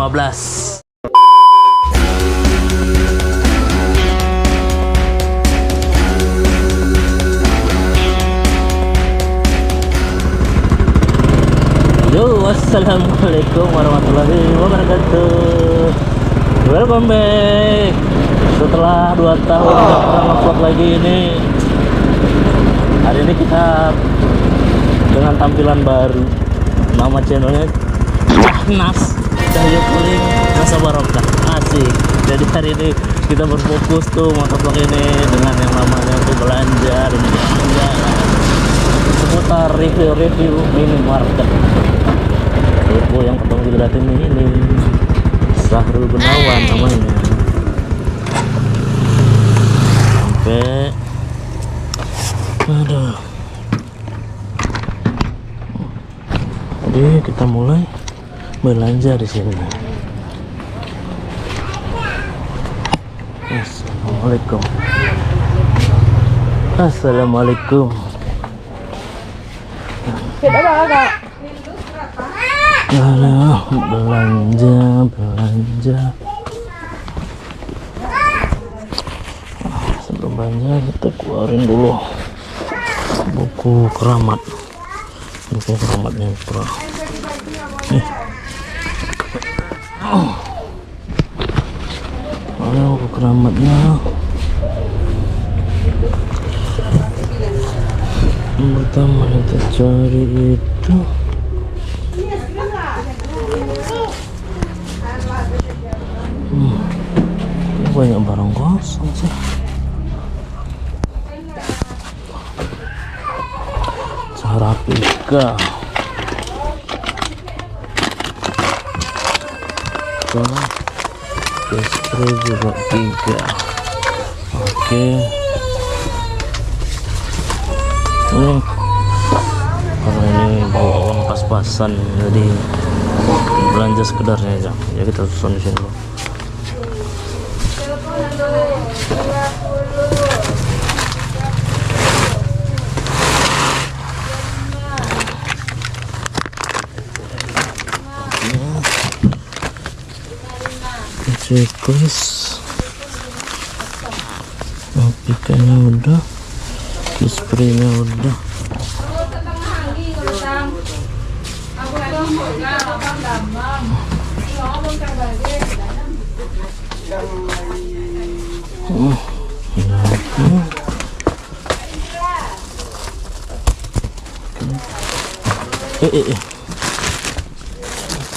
15. Yo, assalamualaikum warahmatullahi wabarakatuh. Welcome back. Setelah 2 tahun nggak pernah ngevlog lagi ini, hari ini kita dengan tampilan baru. Nama channelnya Cahnas Cahyo Kuling Rasa Barokah. Asik. Jadi hari ini kita berfokus tuh motovlog ini dengan yang namanya tuh belanja dan belanja seputar review minimarket. Itu yang ketemu dilihatin ini Sahrul Gunawan namanya. Sampai aduh. Jadi kita mulai belanja di sini. Assalamualaikum. Assalamualaikum. Halo, belanja. Sebelum belanja kita keluarin dulu buku keramat. Buku keramatnya Pro. Nih. Mana buku keramatnya? Yang pertama kita cari itu. Banyak barang kosong sih. Sarapika. Despro juga 3. Oke. Karena ini bawa uang pas-pasan, jadi belanja sekedarnya aja. Ya kita susun di sini dulu. Checklist aplikasinya udah, spraynya udah.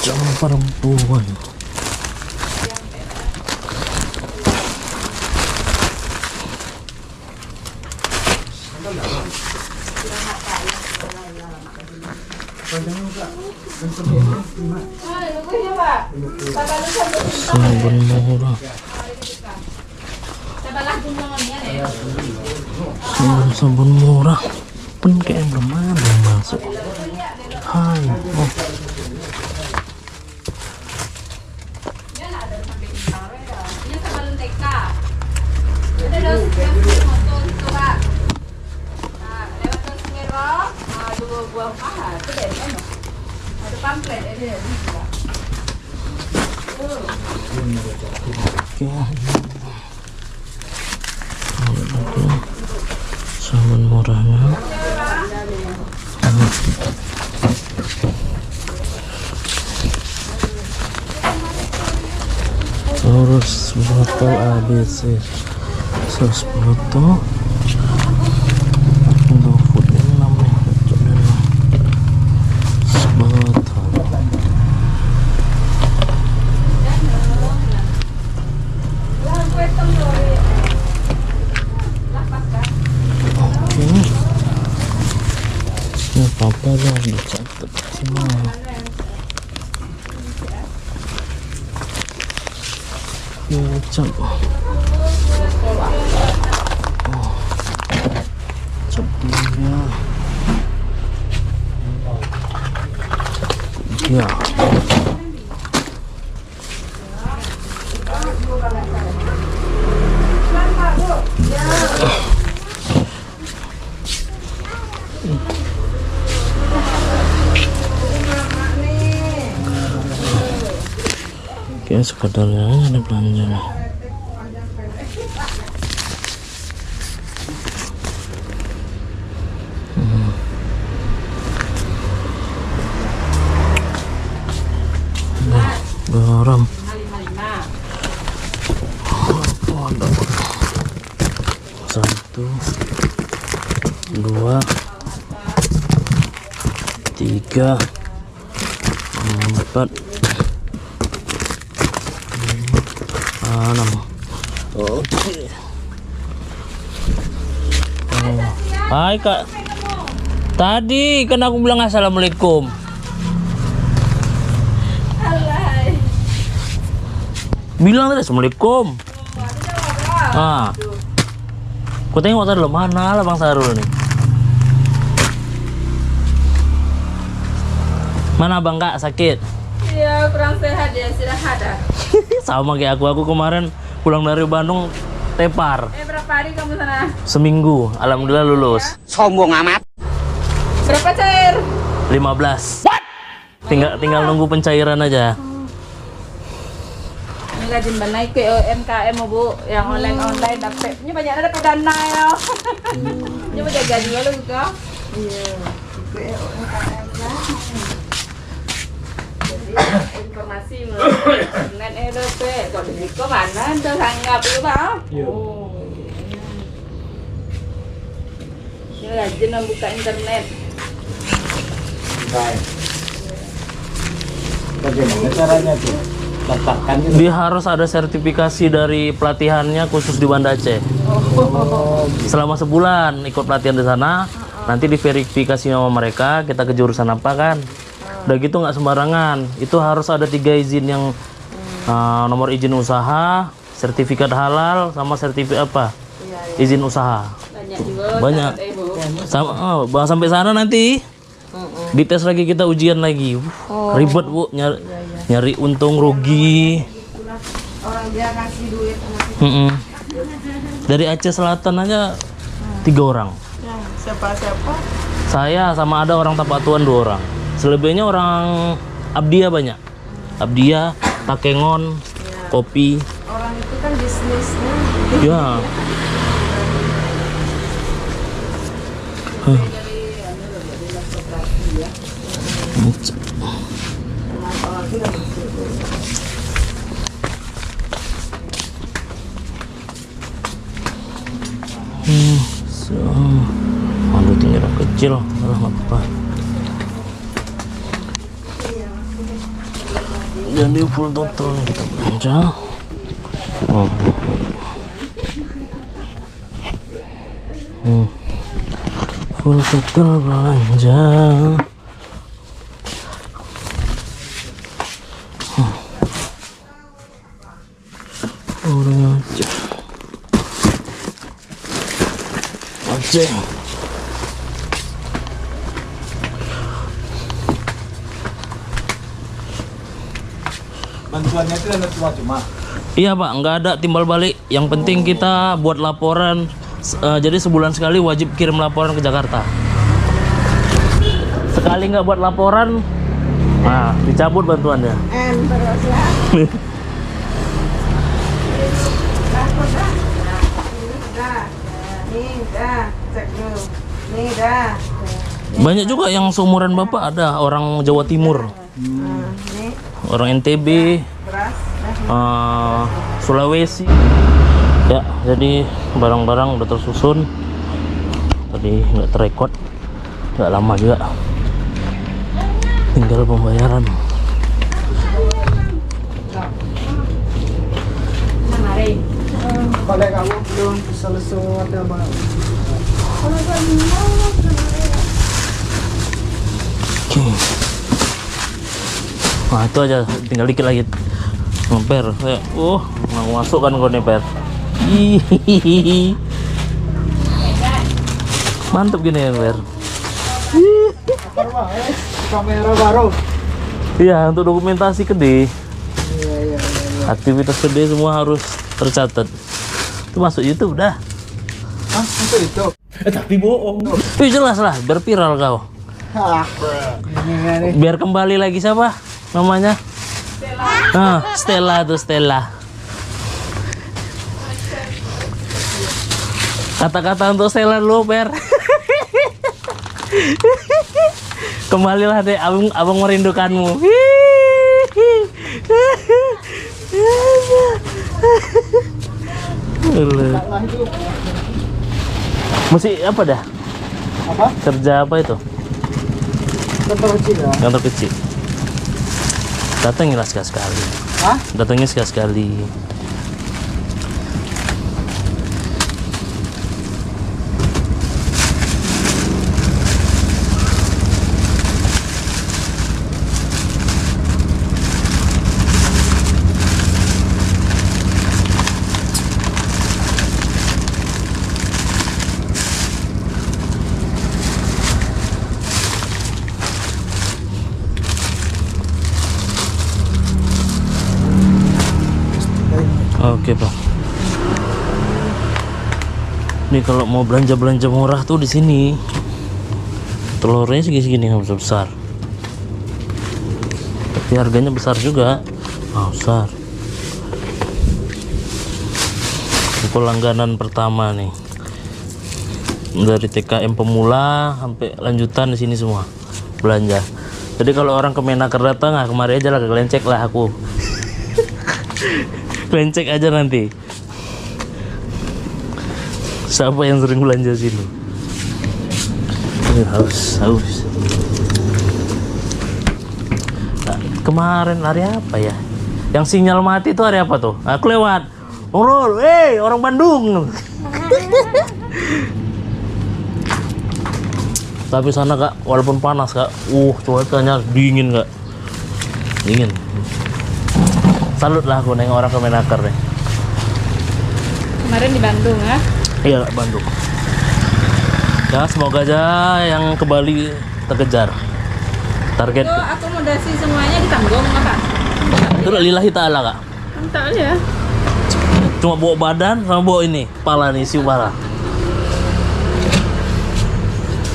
Jangan perempuan. Sabun murah. Sabun murah. Pun kayak belum ada yang masuk. Hai. Oh. Oke. Sabun murahnya. Terus botol ABC 110 tuh. Apa yang dicatat semua. Cap. Capnya. Ya. Oke, sekadarnya ada belanja nih. Garam. Oh, ada 1, 2, 3, 4, 6. Oke. Hai Kak. Tadi kan aku bilang assalamualaikum. Bilang tadi assalamualaikum. Ah. Ku tengok tadi lo mana lah Bang Sarul nih. Mana Bang Kak sakit? Iya, kurang sehat ya, istirahat dah. Sama kayak aku kemarin pulang dari Bandung tepar. Berapa hari kamu sana? Seminggu, alhamdulillah lulus. Sombong amat. Berapa cair? 15. What? Tinggal nunggu pencairan aja. Ini rajin naik ke UMKM Bu, yang online dapat. Ini banyak dapat dana ya. Ini mau jaga juga lu kok. Iya. Ke UMKM lah. Informasi melalui internet RP. Kalau di kok mana tuh sanggap itu Bang? Oh. Ini rajin membuka internet. Baik. Bagaimana caranya tuh? Letakkan gitu. Dia harus ada sertifikasi dari pelatihannya khusus di Banda Aceh. Selama sebulan ikut pelatihan di sana, nanti diverifikasi sama mereka, kita ke jurusan apa kan. Udah gitu nggak sembarangan, itu harus ada 3 izin yang nomor izin usaha, sertifikat halal, sama sertifikat apa? Izin usaha. Banyak juga. Banyak. Sama, sampai sana nanti dites lagi, kita ujian lagi. Ribet Bu, nyari untung rugi. Orang dia kasih duit. Dari Aceh Selatan aja 3 orang. Siapa? Saya sama ada orang Tapatuan 2 orang. Selebihnya orang Abdia banyak. Abdia, Takengon, Kopi. Orang itu kan bisnisnya. Ya. Aduh, tinggal kecil, apa? Jadi full total kita belanja. Full total belanja. Orang Aceh. Bantuannya itu ada cuma-cuma. Iya Pak, nggak ada timbal balik. Yang penting kita buat laporan. Jadi sebulan sekali wajib kirim laporan ke Jakarta. Sekali nggak buat laporan, nah dicabut bantuannya. Banyak juga yang seumuran Bapak, ada orang Jawa Timur, orang NTB, Sulawesi. Ya, jadi barang-barang udah tersusun. Tadi nggak terekod, nggak lama juga. Tinggal pembayaran. Kalau kamu belum selesai ada Bang. Oke. Nah itu aja, tinggal dikit lagi. Per, nggak masuk kan kau nih Per. Hihihi. Mantap gini ya Per. Kamera baru. Iya, untuk dokumentasi gede. Iya. Aktivitas gede semua harus tercatat. Itu masuk YouTube dah. Ah, itu. Tapi bohong. Jelas lah, biar viral kau. Ah, ini. Biar kembali lagi siapa namanya? Stella tuh Stella. Kata-kata untuk Stella dulu, Per. Kembalilah deh, abang merindukanmu. Lah itu Mesti apa dah? apa? Kerja apa itu? Kantor kecil ya? Kantor kecil. Datangnya sekali. Hah? Datangnya sekali. Oke, Pak. Ini kalau mau belanja murah tuh di sini. Telurnya segini-segini nggak besar. Tapi harganya besar juga. Besar. Itu langganan pertama nih. Dari TKM pemula sampai lanjutan di sini semua belanja. Jadi kalau orang ke Menaker datang, kemari aja lah, kalian cek lah aku. Kalian cek aja nanti siapa yang sering belanja sini. Haus. Nah, kemarin hari apa ya? Yang sinyal mati itu hari apa tuh? Aku lewat. Urul, orang Bandung. Tapi sana Kak, walaupun panas Kak, cuacanya dingin Kak. Dingin. Salut lah aku nengok orang ke Menaker deh. Kemarin di Bandung ya. Iya, Bandung. Ya, semoga aja yang ke Bali terkejar. Target Itu akomodasi semuanya ditanggung Kak? itu lillahi ta'ala Kak. Entah ya. Cuma bawa badan sama bawa ini, kepala nih, isi kepala.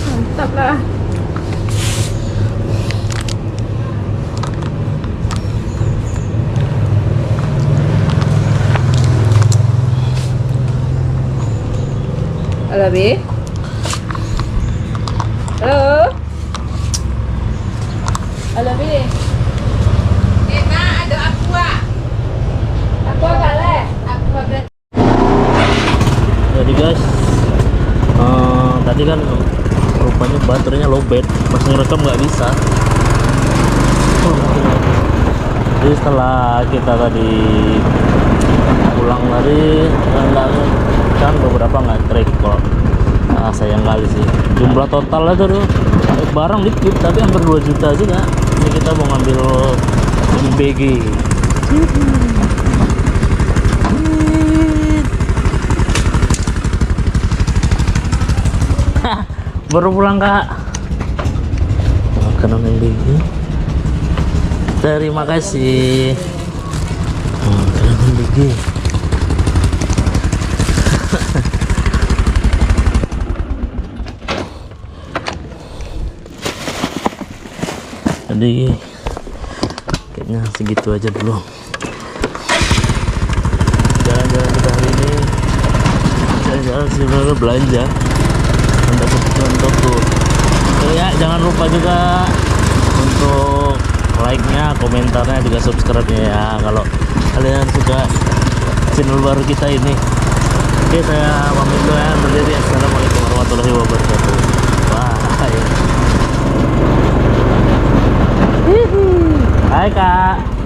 Mantap lah. Halo, Bi. Halo. Halo, Bi. Ada aqua. Aqua kale. Aqua berarti. Jadi guys, tadi kan rupanya baterainya lowbat, pas ngerekam nggak bisa. Jadi setelah kita tadi pulang tadi, kan beberapa nggak track kok. Sayang kali sih. Jumlah totalnya tuh barang dikit tapi hampir 2 juta juga. Ini kita mau ngambil BG. Baru pulang Kak. Makanan BG. Terima kasih. Makanan BG. Jadi kayaknya segitu aja dulu jalan-jalan kita hari ini. Jalan-jalan sebenarnya belanja untuk kebutuhan toko. Ya jangan lupa juga untuk like-nya, komentarnya, juga subscribe-nya ya kalau kalian suka channel baru kita ini. Oke, saya pamit dulu ya, undur diri. Assalamualaikum warahmatullahi wabarakatuh. Bye. Hai Kak.